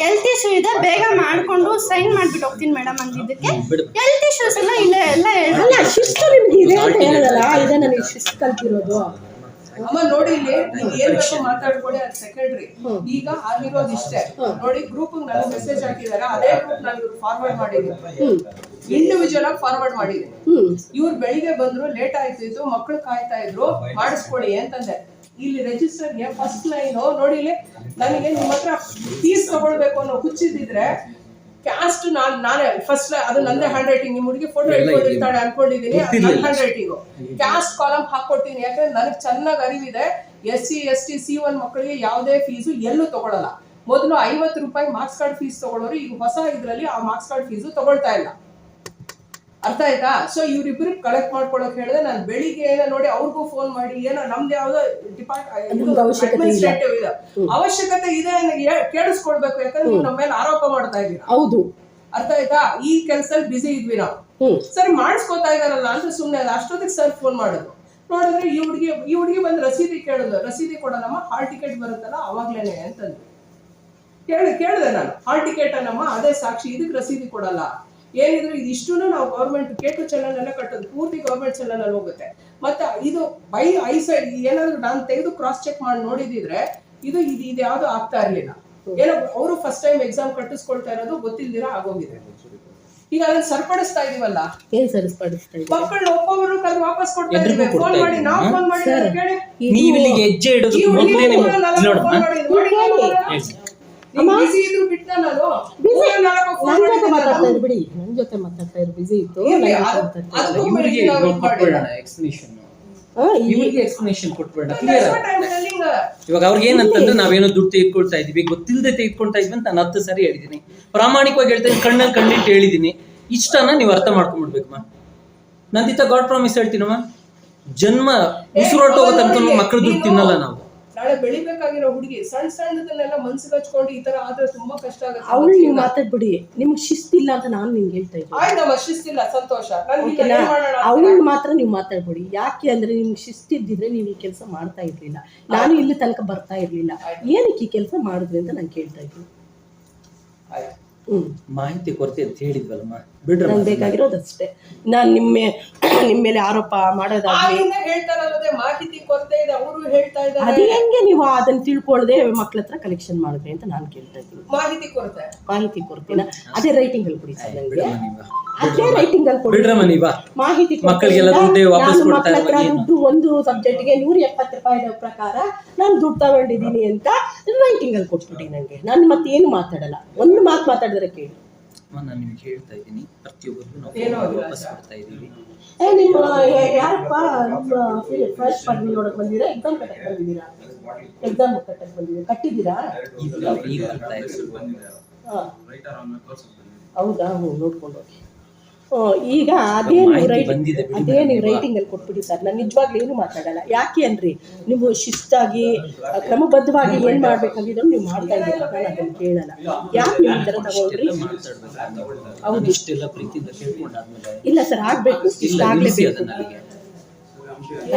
ಹೆಲ್ತ್ ಇಶ್ಯೂ ಇದೆ, ಬೇಗ ಮಾಡ್ಕೊಂಡು ಸೈನ್ ಮಾಡ್ಬಿಟ್ಟು ಹೋಗ್ತೀನಿ ಮೇಡಮ್ ಅಂದಿದ್ದಕ್ಕೆ ಹೆಲ್ತ್ ಇಶ್ಯೂಸ್ ಎಲ್ಲ ಇಲ್ಲೇ ಎಲ್ಲ ಅಲ್ಲ ಶಿಸ್ತು ನಿಮ್ಗೆ ಇದೆ ಅಂತ ಹೇಳೋದಲ್ಲ, ಇದೆ ನನಗೆ ಶಿಸ್ತು ಕಲ್ತಿರೋದು. ಅಮ್ಮ ನೋಡಿ, ಇಲ್ಲಿ ಏನ್ ಬೇಕು ಮಾತಾಡ್ಕೊಳ್ಳಿ, ಅದು ಸೆಕೆಂಡ್ರಿ. ಈಗ ಆಗಿರೋದು ಇಷ್ಟೇ ನೋಡಿ. ಗ್ರೂಪ್ ನನಗೆ ಮೆಸೇಜ್ ಹಾಕಿದಾರೆ, ಅದೇ ಗ್ರೂಪ್ ನಾನು ಇವ್ರು ಫಾರ್ವರ್ಡ್ ಮಾಡಿದ್ದೀನಿ, ಇಂಡಿವಿಜುವಲ್ ಆಗಿ ಫಾರ್ವರ್ಡ್ ಮಾಡಿದ್ದೀನಿ. ಇವ್ರು ಬೆಳಿಗ್ಗೆ ಬಂದ್ರು, ಲೇಟ್ ಆಯ್ತು, ಮಕ್ಳು ಕಾಯ್ತಾ ಇದ್ರು, ಮಾಡಿಸ್ಕೊಡಿ ಅಂತಂದೆ. ಇಲ್ಲಿ ರಿಜಿಸ್ಟರ್ಗೆ ಫಸ್ಟ್ ಲೈನ್ ನೋಡಿ, ಇಲ್ಲಿ ನನಗೆ ನಿಮ್ಮ ಹತ್ರ ಫೀಸ್ ತಗೊಳ್ಬೇಕು ಅನ್ನೋ ಹುಚ್ಚಿದ್ರೆ ಕ್ಯಾಸ್ಟ್ ನಾನೇ ಫಸ್ಟ್, ಅದು ನಂದೇ ಹ್ಯಾಂಡ್ ರೈಟಿಂಗ್. ನಿಮ್ಮ ಹುಡುಗಿ ಫೋಟೋ ಇಟ್ಕೊಂಡಿರ್ತಾಳೆ ಅನ್ಕೊಂಡಿದೀನಿ, ನನ್ನ ಹ್ಯಾಂಡ್ ರೈಟಿಂಗ್. ಕ್ಯಾಸ್ಟ್ ಕಾಲಮ್ ಹಾಕೊಡ್ತೀನಿ, ಯಾಕಂದ್ರೆ ನನಗೆ ಚೆನ್ನಾಗಿ ಅರಿವಿದೆ. SC ST C1 ಮಕ್ಕಳಿಗೆ ಯಾವುದೇ ಫೀಸು ಎಲ್ಲೂ ತಗೊಳ್ಳಲ್ಲ. ಮೊದಲು 50 ರೂಪಾಯಿ ಮಾರ್ಕ್ಸ್ ಕಾರ್ಡ್ ಫೀಸ್ ತಗೊಳ್ಳೋರು, ಈಗ ಹೊಸ ಇದ್ರಲ್ಲಿ ಆ ಮಾರ್ಕ್ಸ್ ಕಾರ್ಡ್ ಫೀಸು ತಗೊಳ್ತಾ ಇಲ್ಲ. ಅರ್ಥ ಆಯ್ತಾ? ಸೊ ಇವ್ರಿಬ್ರು ಕಲೆಕ್ಟ್ ಮಾಡ್ಕೊಳಕ್ ಹೇಳಿದೆ. ನಾನು ಬೆಳಿಗ್ಗೆ ಏನೋ ನೋಡಿ ಅವ್ರಿಗೂ ಫೋನ್ ಮಾಡಿ, ಏನೋ ನಮ್ದು ಯಾವ್ದೋ ಅಡ್ಮಿನಿಸ್ಟ್ರೇಟಿವ್ ಇದೆ, ಅವಶ್ಯಕತೆ ಇದೆ ಕೇಳಿಸ್ಕೊಳ್ಬೇಕು. ಯಾಕಂದ್ರೆ ನೀವು ನಮ್ಮ ಮೇಲೆ ಆರೋಪ ಮಾಡ್ತಾ ಇದೀರಾ. ಹೌದು, ಅರ್ಥ ಆಯ್ತಾ? ಈ ಕೆಲ್ಸದಲ್ಲಿ ಬಿಸಿ ಇದ್ವಿ ನಾವು. ಸರಿ ಮಾಡಿಸ್ಕೊತಾ ಇದಾರಲ್ಲ ಅಂತ ಸುಮ್ನೆ ಅದ. ಅಷ್ಟೊತ್ತಿಗೆ ಸರ್ ಫೋನ್ ಮಾಡಿದ್ರು. ನೋಡಿದ್ರೆ ಈ ಹುಡುಗಿ ಬಂದು ರಸೀದಿ ಕೇಳಿದ್ರು. ರಸೀದಿ ಕೊಡೋಣಮ್ಮ, ಹಾಲ್ ಟಿಕೆಟ್ ಬರುತ್ತಲ್ಲ ಅವಾಗ್ಲೇನೆ ಅಂತಂದ್ರು. ಕೇಳಿದೆ ನಾನು, ಹಾಲ್ ಟಿಕೆಟ್ ಅನ್ನಮ್ಮ, ಅದೇ ಸಾಕ್ಷಿ, ಇದಕ್ಕೆ ರಸೀದಿ ಕೊಡಲ್ಲ. ಏನಿದ್ರು ಇದಿಷ್ಟು ನಾವು ಗೌರ್ಮೆಂಟ್ K2 ಚಲನ್ ಎಲ್ಲ ಕಟ್ಟೋದು ಪೂರ್ತಿ ಗೌರ್ಮೆಂಟ್ ಚಲನ್ ಅಲ್ಲಿ ಹೋಗುತ್ತೆ. ಮತ್ತೆ ಇದು ಬೈ ಐಸೈಡ್ ಏನಾದ್ರು ನಾನು ತೆಗೆದು ಕ್ರಾಸ್ ಚೆಕ್ ಮಾಡಿ ನೋಡಿದಿದ್ರೆ ಇದು ಯಾವ್ದು ಆಗ್ತಾ ಇರ್ಲಿಲ್ಲ. ಏನೋ ಅವರು ಫಸ್ಟ್ ಟೈಮ್ ಎಕ್ಸಾಮ್ ಕಟ್ಟಿಸ್ಕೊಳ್ತಾ ಇರೋದು ಗೊತ್ತಿಲ್ದಿರ ಆಗೋಗಿದೆ. ಈಗ ಅದನ್ನ ಸರಿಪಡಿಸ್ತಾ ಇದೀವಲ್ಲ, ಮಕ್ಕಳನ್ನ ಒಬ್ಬೊಬ್ರು ಕರೆದು ವಾಪಸ್ ಕೊಡ್ತಾ ಇದೀವಿ. ಫೋನ್ ಮಾಡಿ ನಾವು ಫೋನ್ ಮಾಡಿ ಕೇಳಿ, ನೀವು ಇಲ್ಲಿಗೆ ಹೆಜ್ಜೆ ಇಡೋದು ಮೊದಲೇ ಬಿಡಿ, ನನ್ ಜೊತೆ ಮಾತಾಡ್ತಾ ಇದ್ರು, ಬಿಸಿ ಇತ್ತು. ಎಕ್ಸ್ಪ್ಲನೇಷನ್ ಕೊಟ್ಬೇಡ. ಇವಾಗ ಅವ್ರಿಗೆ ಏನಂತಂದ್ರೆ ನಾವೇನೋ ದುಡ್ಡು ತೆಗೆದುಕೊಳ್ತಾ ಇದೀವಿ, ಗೊತ್ತಿಲ್ಲದೆ ತೆಗೆದುಕೊಳ್ತಾ ಇದ್ವಿ ಅಂತ ನಾನು 10 ಸರಿ ಹೇಳಿದೀನಿ. ಪ್ರಾಮಾಣಿಕವಾಗಿ ಹೇಳ್ತಾ ಕಣ್ಣಲ್ಲಿ ಕಣ್ಣಿಟ್ಟು ಹೇಳಿದೀನಿ. ಇಷ್ಟನ್ನ ನೀವು ಅರ್ಥ ಮಾಡ್ಕೊಂಡ್ಬಿಡ್ಬೇಕಮ್ಮ. ನಂದಿತ ಗಾಡ್ ಪ್ರಾಮಿಸ್ ಹೇಳ್ತೀನಮ್ಮ, ಜನ್ಮ ಉಸಿರೊಟ್ಟೋಗೋ ತನಕ ಮಕ್ಕಳು ದುಡ್ಡು ತಿನ್ನಲ್ಲ ನಾವು. ನಾಳೆ ಬೆಳಿಬೇಕಾಗಿರೋ ಹುಡುಗಿ ಸಣ್ಣದನ್ನೆಲ್ಲ ಮನ್ಸಿಗೆ ಹಚ್ಕೊಂಡು ಈ ತರ ಆದ್ರೆ ತುಂಬಾ ಕಷ್ಟ ಆಗುತ್ತೆ. ಅವಳು ನೀವು ಮಾತಾಡ್ಬಿಡಿ, ನಿಮ್ಗೆ ಶಿಸ್ತಿಲ್ಲ ಅಂತ ನಾನು ನಿಮ್ಗೆ ಹೇಳ್ತಾ ಇದ್ದೀನಿ. ಆಯ್ತಮ್ಮ, ಶಿಸ್ತಿಲ್ಲ, ಸಂತೋಷ. ಅವಳು ಮಾತ್ರ ನೀವು ಮಾತಾಡ್ಬಿಡಿ. ಯಾಕೆ ಅಂದ್ರೆ ನಿಮ್ಗೆ ಶಿಸ್ತಿದ್ದಿದ್ರೆ ನೀವು ಈ ಕೆಲಸ ಮಾಡ್ತಾ ಇರ್ಲಿಲ್ಲ, ನಾನು ಇಲ್ಲಿ ತನಕ ಬರ್ತಾ ಇರ್ಲಿಲ್ಲ. ಏನಕ್ಕೆ ಈ ಕೆಲಸ ಮಾಡಿದ್ರಿ ಅಂತ ನಾನು ಕೇಳ್ತಾ ಇದ್ದೀನಿ. ಮಾಹಿತಿ ಕೊರತೆ ಅಂತ ಹೇಳಿದ್ವಲ್ಲಮ್ಮ, ಬಿಡ್ರ. ನಂಗೆ ಬೇಕಾಗಿರೋದಷ್ಟೇ. ನಾನು ನಿಮ್ಮ ಮೇಲೆ ಆರೋಪ ಮಾಡೋದಾಗ್ಲಿ ಹೇಳ್ತಾರಲ್ಲದೆ ಮಾಹಿತಿ ಕೊರತೆ ಇದೆ ಅವರು ಹೇಳ್ತಾ ಇದ್ದಾರೆ. ಅದು ಹೆಂಗೆ ನೀವು ಅದನ್ನ ತಿಳ್ಕೊಳ್ಳದೆ ಮಕ್ಳ ಹತ್ರ ಕಲೆಕ್ಷನ್ ಮಾಡಿದ್ರಿ ಅಂತ ನಾನು ಕೇಳ್ತಾ ಇದ್ದೀನಿ. ಮಾಹಿತಿ ಕೊರತೆನ ಅದೇ ರೈಟಿಂಗ್ ಅಲ್ಲಿ ಕೊಡಿ ಸರ್, ನನಗೆ ಅದೇ ರೈಟಿಂಗ್ ಅಲ್ಲಿ ಕೊಡಿ ಮಾಹಿತಿ. ಮಕ್ಕಳಿಗೆಲ್ಲ ಮಕ್ಕಳ ಹತ್ರ ದುಡ್ಡು ಒಂದು ಸಬ್ಜೆಕ್ಟ್ಗೆ 170 ರೂಪಾಯಿ ಪ್ರಕಾರ ನಾನು ದುಡ್ಡು ತಗೊಂಡಿದ್ದೀನಿ ಅಂತ ರೈಟಿಂಗ್ ಅಲ್ಲಿ ಕೊಟ್ಬಿಡಿ ನನಗೆ. ನಾನು ಮತ್ತೆ ಏನು ಮಾತಾಡಲ್ಲ, ಒಂದು ಮಾತು ಮಾತಾಡಿದ್ರೆ ಕೇಳಿ. ನಾನು ನಿಮ್ಗೆ ಹೇಳ್ತಾ ಇದ್ದೀನಿ, ಪ್ರತಿಯೊಬ್ಬರಿಗೂ ನಾವು ವಾಪಸ್ ಕೊಡ್ತಾ ಇದ್ದೀವಿ. ನಿಮ್ಮ ಯಾರಪ್ಪ ಫಸ್ಟ್ ಪರ್ಮಿ ನೋಡಕ್ ಬಂದಿರಾ? ಎಕ್ಸಾಮ್ ಕಟ್ಟಕ್ ಬಂದಿದ್ದೀರಾ? ಎಕ್ಸಾಮ್ ಕಟ್ಟಕ್ ಬಂದಿದ್ದೀರಾ? ಕಟ್ಟಿದ್ದೀರಾ? ಹೌದಾ? ನೋಡ್ಕೊಂಡು ಹೋಗಿ. ಈಗ ಅದೇ ನೀವು ರೈಟಿಂಗ್ ಅಲ್ಲಿ ಕೊಟ್ಬಿಡಿ ಸರ್. ನಾನು ನಿಜವಾಗ್ಲೂ ಏನು ಮಾತಾಡಲ್ಲ. ಯಾಕೆ ಅನ್ರಿ, ನೀವು ಶಿಸ್ತಾಗಿ ಕ್ರಮಬದ್ಧವಾಗಿ ಏನ್ ಮಾಡ್ಬೇಕಂದಿದ್ರು ನೀವು ಮಾಡ್ತಾ ಇದ್ದೀರಾ, ನಾನು ಅದನ್ನ ಕೇಳಲ್ಲ. ಯಾಕೆ ನೀವು ಈ ತರ ತಗೊಳ್ರಿ? ಹೌದು, ಇಲ್ಲ ಸರ್, ಆಗ್ಬೇಕು, ಇಷ್ಟ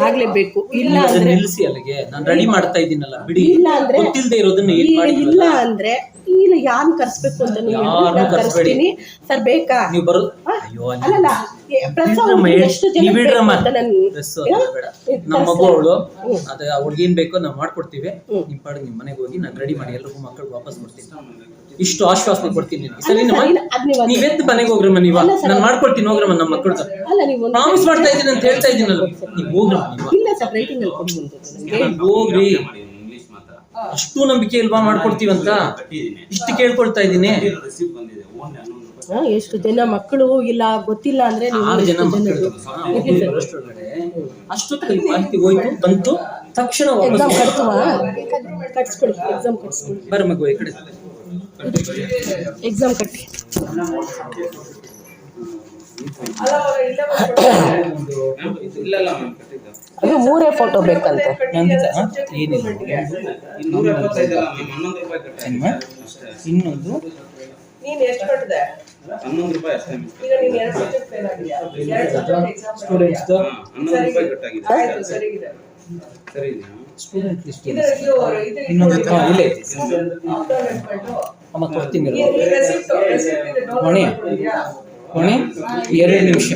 ಆಗ್ಲೇಬೇಕು. ಇಲ್ಲ ಅಂದ್ರೆ ನಿಲ್ಲಿಸಿ, ಅಲ್ಲಿಗೆ ನಾನು ರೆಡಿ ಮಾಡ್ತಾ ಇದ್ದೀನಲ್ಲ, ಬಿಡಿ. ಇಲ್ಲ ಅಂದ್ರೆ ಗೊತ್ತಿಲ್ಲದೆ ಇರೋದನ್ನ ಇಲ್ಲ ಅಂದ್ರೆ ಇಲ್ಲ ಯಾರು ಕರ್ಸ್ಬೇಕು ಅಂತ ನೀವು ಕರ್ಸ್ತೀನಿ ಸರ್. ಬೇಕಾ ನೀವು ಬರೋದು? ಅಲ್ಲಲ್ಲ, ನಮ್ಮ ಮಗು ಅವಳು, ಅದ ಅವ್ಳಿಗೆ ಏನ್ ಬೇಕೋ ನಾವು ಮಾಡ್ಕೊಡ್ತೀವಿ. ನಿಮ್ ಪಾಡಿಗೆ ನಿಮ್ ಮನೆಗೆ ಹೋಗಿ ನಾನು ರೆಡಿ ಮಾಡಿ ಎಲ್ರಿಗೂ ಮಕ್ಕಳಿಗೆ ವಾಪಸ್ ಕೊಡ್ತೀನಿ. ಇಷ್ಟು ಆಶ್ವಾಸನೆ ಕೊಡ್ತೀನಿ. ನೀವೆದ್ದು ಮನೆಗೆ ಹೋಗ್ರಮ್ಮ, ನೀವ ನಾನು ಮಾಡ್ಕೊಡ್ತೀನಿ, ಹೋಗ್ರಮ್ಮ. ನಮ್ಮ ಮಕ್ಕಳು ಪ್ರಾಮಿಸ್ ಮಾಡ್ತಾ ಇದ್ದೀನಿ ಅಂತ ಹೇಳ್ತಾ ಇದ್ದೀನಲ್ಲ, ನೀವು ಹೋಗ್ರಮ್ಮ. ಇಲ್ಲ ಸರ್, ರೈಟಿಂಗ್ ಅಲ್ಲಿ ಹೋಗ್ರಿ. ಅಷ್ಟು ನಂಬಿಕೆ ಇಲ್ವಾ ಮಾಡ್ಕೊಡ್ತೀವಂತ? ಇಷ್ಟು ಕೇಳ್ಕೊಳ್ತಾ ಇದ್ದೀನಿ. ರಿಸಿಪ್ಟ್ ಬಂದಿದೆ ಓನ್ಲಿ 11 ರೂಪಾಯಿ. ಎಷ್ಟು ಜನ ಮಕ್ಕಳು ಇಲ್ಲ ಗೊತ್ತಿಲ್ಲ ಅಂದ್ರೆ ನೀವು 6 ಜನ ಎಷ್ಟು ಮಕ್ಕಳು ಜನದ್ದು? ಬರೋಷ್ಟ್ರೊಳಗಡೆ ಅಷ್ಟೊತ್ತಿಗೆ ಮಾಹಿತಿ ಹೋಯ್ತು, ಬಂತು, ತಕ್ಷಣ ಎಕ್ಸಾಮ್ ವಾಪಸ್ ಕಟ್ಸುವ ಕಟ್ಸ್ಕೊಡಿ, ಎಕ್ಸಾಮ್ ಕಟ್ಸ್ಕೊಡಿ, ಬರ ಮಗು ಈ ಕಡೆ. ಎಕ್ಸಾಮ್ ಕಟ್ಟಿ. ಅಲ್ಲ ಅವ್ರ ಇಲ್ಲ ಇಲ್ಲ ಮ್ಯಾಮ್ ಕಟ್ಟಿದ್ದ ಅದು 3 ಫೋಟೋ ಬೇಕಂತೆ. ನಂದಿತ ಏನಿಲ್ಲ, 275 ಅಲ್ಲ ಮ್ಯಾಮ್ 11 ರೂಪಾಯಿ ಕಟ್ಟಿದ್ದೆ ಅಷ್ಟೇ. ಇನ್ನೊಂದು ನೀನ್ ಎಷ್ಟು ಕಟ್ಟಿದೆ? 11 ರೂಪಾಯಿ ಅಷ್ಟೇ ಮಿಸ್. ಈಗ ನೀನ್ 2 ಸಬ್ಜೆಕ್ಟ್ ಫೇಲ್ ಆಗಿದ್ಯಾ? 2 ಸಬ್ಜೆಕ್ಟ್ ಎಕ್ಸಾಮ್ ಸ್ಟೂಡೆಂಟ್ಸ್ 11 ರೂಪಾಯಿ ಕಟ್ಟಾಗಿದೆ. ಆಯ್ತು, ಸರಿ ಇದೆ. ಸರಿ ಇದೆಯಾ? ಸ್ಟೂಡೆಂಟ್ ಲಿಸ್ಟ್ ಇದು ಇನ್ನೊಂದು ಇಲ್ಲೇ ಆಫ್ಟರ್ ಅಮ್ಮ ಕೊಡ್ತೀನಿ ಈ ರೆಸಿಪ್ಟ್ ಇದೆ ಡೌನ್ಲೋಡ್ ಕೊನೆ ಮಾಡ್ಕೊಂಡಿದ್ಯಾ? ಕೊನೆ 2 ನಿಮಿಷ.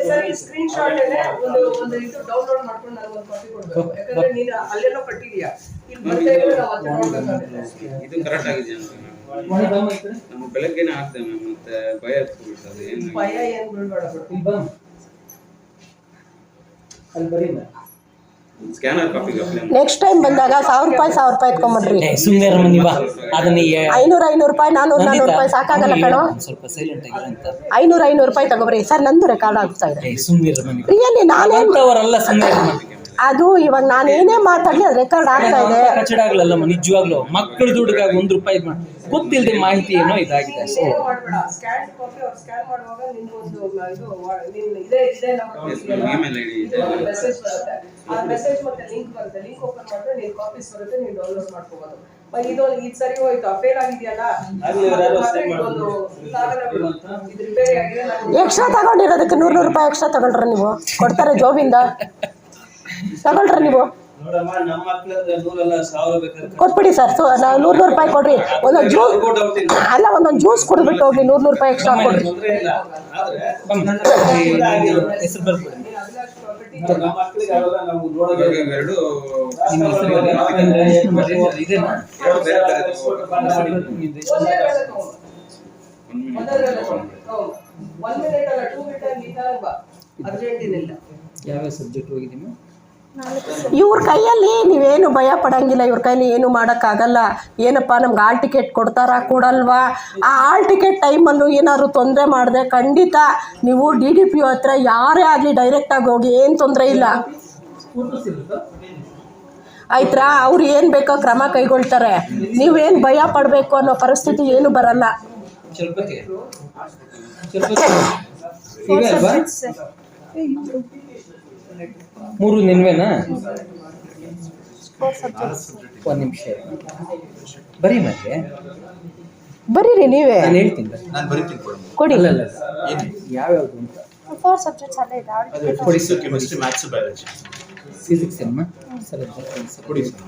ಸರಿ ಸ್ಕ್ರೀನ್ ಶಾಟ್ ಅಲ್ಲೇ ಒಂದು ಇದು ಡೌನ್ಲೋಡ್ ಮಾಡ್ಕೊಂಡು ನನಗೆ ಒಂದು ಕಾಪಿ ಕೊಡ್ಬೇಕು. ಯಾಕಂದ್ರೆ ನೀನು ಅಲ್ಲೆಲ್ಲೋ ಕಟ್ಟಿದೀಯಾ, ಇಲ್ಲಿ ಬರ್ತಾ ಇದ್ರೆ ನಾವು ಮತ್ತೆ ನೋಡ್ಬೇಕಾಗುತ್ತೆ. ಇದು ಕರೆಕ್ಟ್ ಆಗಿದೆಯಾ ಅಂತ ಮ್ಯಾಮ್? ನಮ್ಮ ಬೆಳಗ್ಗೆನೇ ಹಾಕ್ದೆ ಮ್ಯಾಮ್, ಮತ್ತೆ ಭಯ ಆಗ್ಬಿಟ್ಟು ಅದು ಏನು ಭಯ ಏನ್ ಬೀಳ್ಬೇಡ ಬಿಡು. ಅಲ್ಲಿ ಬರೀ ಸ್ಕ್ಯಾನರ್ ಕಾಪಿಗೆ ಅಪ್ಲೈ ಮಾಡಿ. ನೆಕ್ಸ್ಟ್ ಟೈಮ್ ಬಂದಾಗ 1000 ರೂಪಾಯಿ ಎತ್ಕೊಂಡ್ಬಿಡ್ರಿ. ಸುಮ್ಮನೆ ರಮಣಿ ಬಾ ಅದನ್ನ 500 ರೂಪಾಯಿ 400 ರೂಪಾಯಿ ಸಾಕಾಗಲ್ಲ ಕಣೋ. ಸ್ವಲ್ಪ ಸೈಲೆಂಟ್ ಆಗಿರಂತ 500 ರೂಪಾಯಿ ತಗೋಬ್ರಿ ಸರ್. ನಂದು ರೆಕಾರ್ಡ್ ಆಗ್ತಾ ಇದೆ. ಸುಮ್ಮನೆ ರಮಣಿ ರಿಯಲಿ ನಾನೇನ್ ಅವರಲ್ಲ ಸುಮ್ಮನೆ ಅದು ಇವಾಗ ನಾನೇನೇ ಮಾತಾಡ್ಲಿ ಅದು ರೆಕಾರ್ಡ್ ಆಗ್ತಾ ಇದೆ. ಕಚಡ ಆಗ್ಲಲ್ಲಮ್ಮ ನಿಜವಾಗ್ಲು ಮಕ್ಕಳು ದುಡ್ಡಿಗಾಗಿ 1 ರೂಪಾಯಿ ಗೊತ್ತಿಲ್ಲದೆ ಮಾಹಿತಿ ಏನೋ ಇದಾಗಿದೆ. ಸೊ ಏನು ಮಾಡ್ಬೇಡ, ಸ್ಕ್ಯಾನ್ ಕಾಪಿ ಅವ್ರು ಸ್ಕ್ಯಾನ್ ಮಾಡುವಾಗ ನಿನ್ಗೊಂದು ಇದು ನಿನ್ನ ಇದೇ ನಂಬರ್ ಇಮೇಲ್ ಐಡಿ ಇದೆ. ಮೆಸೇಜ್ ಬರುತ್ತೆ. ಆ ಮೆಸೇಜ್ ಮತ್ತೆ ಲಿಂಕ್ ಬರುತ್ತೆ. ಲಿಂಕ್ ಓಪನ್ ಮಾಡಿದ್ರೆ ನೀನ್ ಕಾಪೀಸ್ ಬರುತ್ತೆ, ನೀವು ಡೌನ್ಲೋಡ್ ಮಾಡ್ಕೋಬಹುದು. ಇದು ಸರಿ ಹೋಯ್ತು, ಫೇಲ್ ಆಗಿದೆಯಲ್ಲ, ಇದೊಂದು ಸಾಗರ ಬಿಡು. ಇದು ರಿಪೇರಿ ಆಗಿದೆ. ಎಕ್ಸ್ಟ್ರಾ ತಗೊಂಡಿರೋದಕ್ಕೆ 100 ರೂಪಾಯಿ ಎಕ್ಸ್ಟ್ರಾ ತಗೊಳ್ರ ನೀವು, ಕೊಡ್ತಾರೆ ಜೋಬಿಂದ ತಗೊಳ್ರ ನೀವು. ನೋಡಮ್ಮ ನಮ್ಮ ಮಕ್ಕಳಂದ್ರೆ 100 ಅಲ್ಲ 1000 ಬೇಕಾದ್ರೆ ಕೊಟ್ಬಿಡಿ ಸರ್. ಸೊ ನಾವು 100 ರೂಪಾಯಿ ಕೊಡ್ರಿ. ಒಂದೊಂದು ಜ್ಯೂಸ್ ಅಲ್ಲ, ಒಂದೊಂದು ಜ್ಯೂಸ್ ಕುಡಿದ್ಬಿಟ್ಟು ಹೋಗ್ಲಿ. 100 ರೂಪಾಯಿ ಎಕ್ಸ್ಟ್ರಾ ಕೊಡ್ರಿ. ತೊಂದ್ರೆ ಇಲ್ಲ. ಆದ್ರೆ ಹೆಸರು ಬರ್ಕೊಡಿ. ನಮ್ಮ ಮಕ್ಕಳಿಗೆ ಅವೆಲ್ಲ ನಾವು ನೋಡೋದು ಎರಡು ನಿಮ್ಮ ಹೆಸರು ಯಾಕಂದ್ರೆ ಇದೇನಾ ಎರಡು ಬೇರೆ ಬೇರೆ ಒನ್ ಮಿನಿಟ್ ಅಲ್ಲ 2 ಮಿನಿಟ್ ನಿಧಾನ ಬಾ, ಅರ್ಜೆಂಟ್ ಏನಿಲ್ಲ. ಯಾವ ಸಬ್ಜೆಕ್ಟ್ ಹೋಗಿದ್ದೀನಿ? ಇವ್ರ ಕೈಯಲ್ಲಿ ನೀವೇನು ಭಯ ಪಡಂಗಿಲ್ಲ. ಇವ್ರ ಕೈಲಿ ಏನು ಮಾಡೋಕ್ಕಾಗಲ್ಲ. ಏನಪ್ಪ ನಮ್ಗೆ ಆಲ್ ಟಿಕೆಟ್ ಕೊಡ್ತಾರಾ ಕೊಡಲ್ವಾ? ಆ ಆಲ್ ಟಿಕೆಟ್ ಟೈಮಲ್ಲೂ ಏನಾದ್ರು ತೊಂದರೆ ಮಾಡಿದೆ ಖಂಡಿತ ನೀವು DDPO ಹತ್ರ ಯಾರೇ ಆಗಲಿ ಡೈರೆಕ್ಟಾಗಿ ಹೋಗಿ, ಏನು ತೊಂದರೆ ಇಲ್ಲ ಆಯ್ತಾ. ಅವ್ರು ಏನು ಬೇಕೋ ಕ್ರಮ ಕೈಗೊಳ್ತಾರೆ. ನೀವೇನು ಭಯ ಪಡಬೇಕು ಅನ್ನೋ ಪರಿಸ್ಥಿತಿ ಏನು ಬರಲ್ಲ. ಚಲಪತಿ ಈಗ ಅಲ್ವಾ 3 ನಿನ್ವೇನಾ? 1 ನಿಮಿಷ ಬರೀ ಮತ್ತೆ ಬರೀರಿ ನೀವೇ, ನಾನು ಹೇಳ್ತೀನಿ. ನಾನು ಬರೀತೀನಿ ಕೊಡಿ. ಅಲ್ಲ ಯಾವ್ಯಾವುದು ಅಂತ 4 ಸಬ್ಜೆಕ್ಟ್ಸ್ ಅಲ್ಲೇ ಇದೆ. ಕೊಡಿ. ಕೆಮಿಸ್ಟ್ರಿ, ಮ್ಯಾಥ್ಸ್, ಬಯಾಲಜಿ, ಫಿಸಿಕ್ಸ್ ಅಮ್ಮ ಸರ್ ಕೊಡಿ ಸರ್.